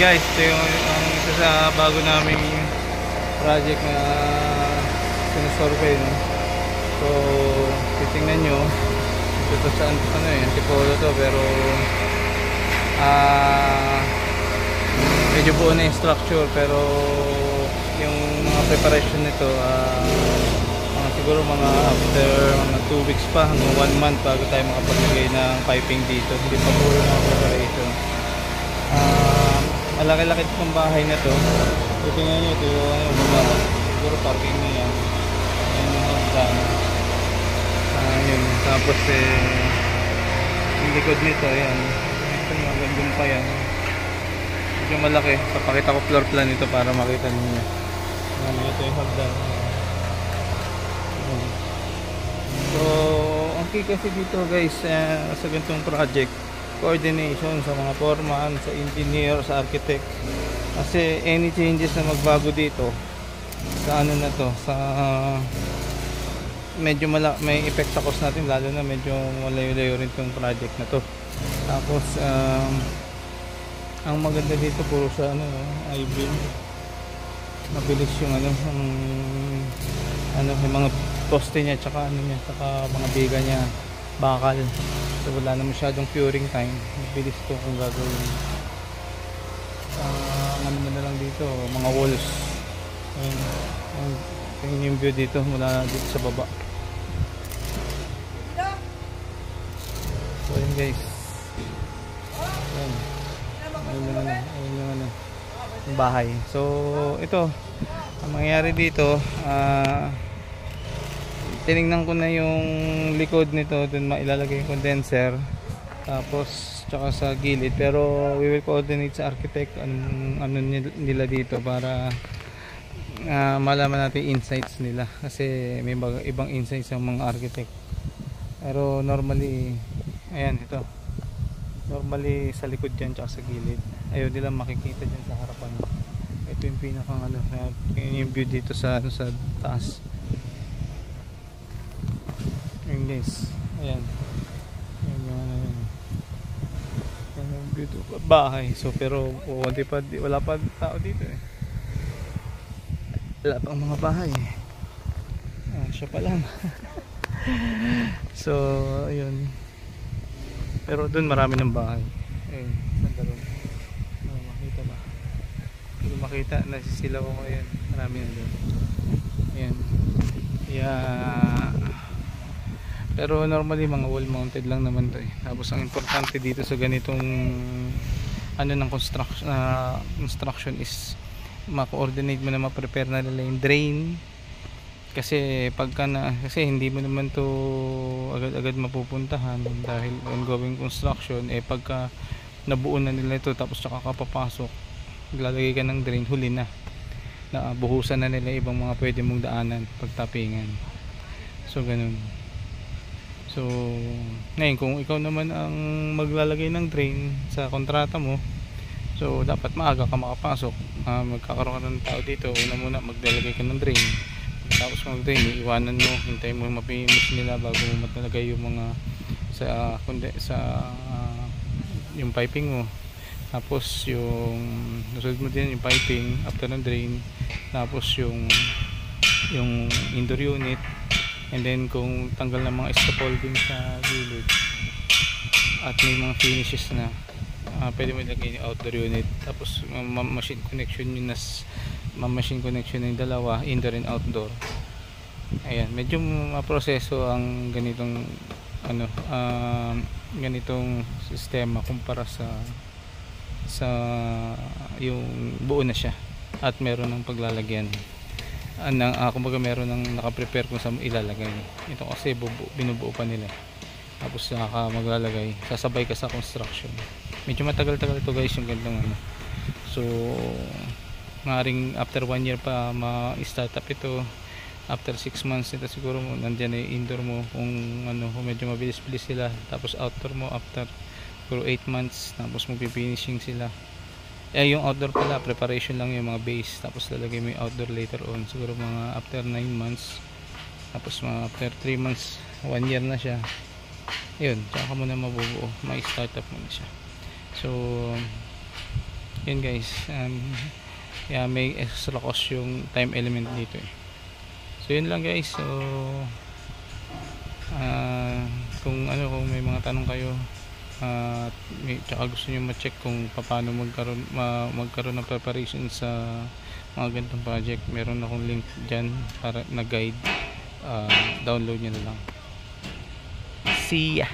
Guys, ito yung isa sa bago naming project na sinusurvey, no? So titingnan nyo ito saan ano eh, antipolo to, pero medyo buo na yung structure, pero yung mga preparation nito siguro mga after mga 2 weeks pa hanggang 1 month bago tayo makapaglagay ng piping dito. Hindi pa puro mga preparation. Malaki-laki itong bahay na to. Tingnan nyo ito yung baba, siguro parking na yan. Yan yung hagdan. Yun. Tapos yung likod nito, yan. Ito yung magandang pa yan. Medyo malaki. Papakita ko floor plan nito para makita niyo. Ito yung hagdan. So ang key kasi dito guys, sa ganitong project, coordination sa mga foreman, sa engineer, sa architect. Kasi any changes na magbago dito sa ano na to, sa medyo may effect sa cost natin, lalo na medyo malayo-layo rin itong project na to. Tapos ang maganda dito puro sa ano, I-beam. Mabilis yung ano, yung mga poste niya, tsaka ano niya, tsaka mga biga niya, bakal. So wala na masyadong curing time. Mabilis to kung gagawin. Ano mo na lang dito, mga walls. Ayun yung view dito mula dito sa baba. So ayun guys. Ayun yung bahay. So ito, ang mangyayari dito, tinignan ko na yung likod nito, dun mailalagay yung condenser, tapos tsaka sa gilid, pero we will coordinate sa architect ano nila dito para malaman natin insights nila, kasi may ibang insights ng mga architect. Pero normally, ayan, ito normally sa likod dyan tsaka sa gilid, ayaw nila makikita dyan sa harapan. Ito yung pinakang ano, yung view dito sa taas. Ayan guys, ayan yung beautiful bahay. So pero wala pa tao dito eh, wala pang mga bahay. Siya pa lang. So ayun, pero dun marami ng bahay. Ayun, sanda ron, makita ba? Hindi makita, nasisilaw ko. Ayan, marami na dun. Ayan, pero normally mga wall mounted lang naman to eh. Tapos ang importante dito sa ganitong ano ng construction is ma-coordinate mo na, ma-prepare na nila yung drain. Kasi kasi hindi mo naman to agad-agad mapupuntahan dahil ongoing construction. Pagka nabuo na nila ito, tapos tsaka ka papasok, lalagay ka ng drain, huli na buhusan na nila ibang mga pwede mong daanan pagtapingan. So ganun. So ngayon, kung ikaw naman ang maglalagay ng drain sa kontrata mo, so dapat maaga ka makapasok. Magkakaroon ka ng tao dito, una muna maglalagay ka ng drain, tapos mag drain, iwanan mo, hintayin mo mapinish nila bago mo matalagay yung mga yung piping mo. Tapos yung nasunod mo din yung piping after ng drain, tapos yung indoor unit. And then kung tanggal na mga scaffolding sa gilid at may mga finishes na, pwede mo ilagay yung outdoor unit. Tapos machine connection yun, machine connection yung dalawa, indoor and outdoor. Ayan, medyo maproseso ang ganitong ganitong sistema kumpara sa yung buo na siya at meron ng paglalagyan. Kumbaga meron ng nakaprepare kung saan ilalagay. Ito kasi binubuo pa nila, tapos maglalagay, sasabay ka sa construction. Medyo matagal-tagal ito guys, yung gandang ano. So maaaring after 1 year pa ma-start up ito. After 6 months ito siguro nandiyan na yung indoor mo, kung medyo mabilis-bilis sila. Tapos outdoor mo after siguro 8 months, tapos magpi-finishing sila. Yung outdoor pala, preparation lang yung mga base, tapos lalagay mo yung outdoor later on, siguro mga after 9 months. Tapos mga after 3 months, 1 year na siya, yun, tsaka mo na mabubuo, may startup mo na siya. So Yun guys, kaya may extra cost yung time element dito eh. So yun lang guys. So kung may mga tanong kayo at tsaka gusto nyo ma-check kung paano magkaroon ng preparation sa mga ganitong project, meron akong link dyan para na guide. Download nyo na lang. See ya!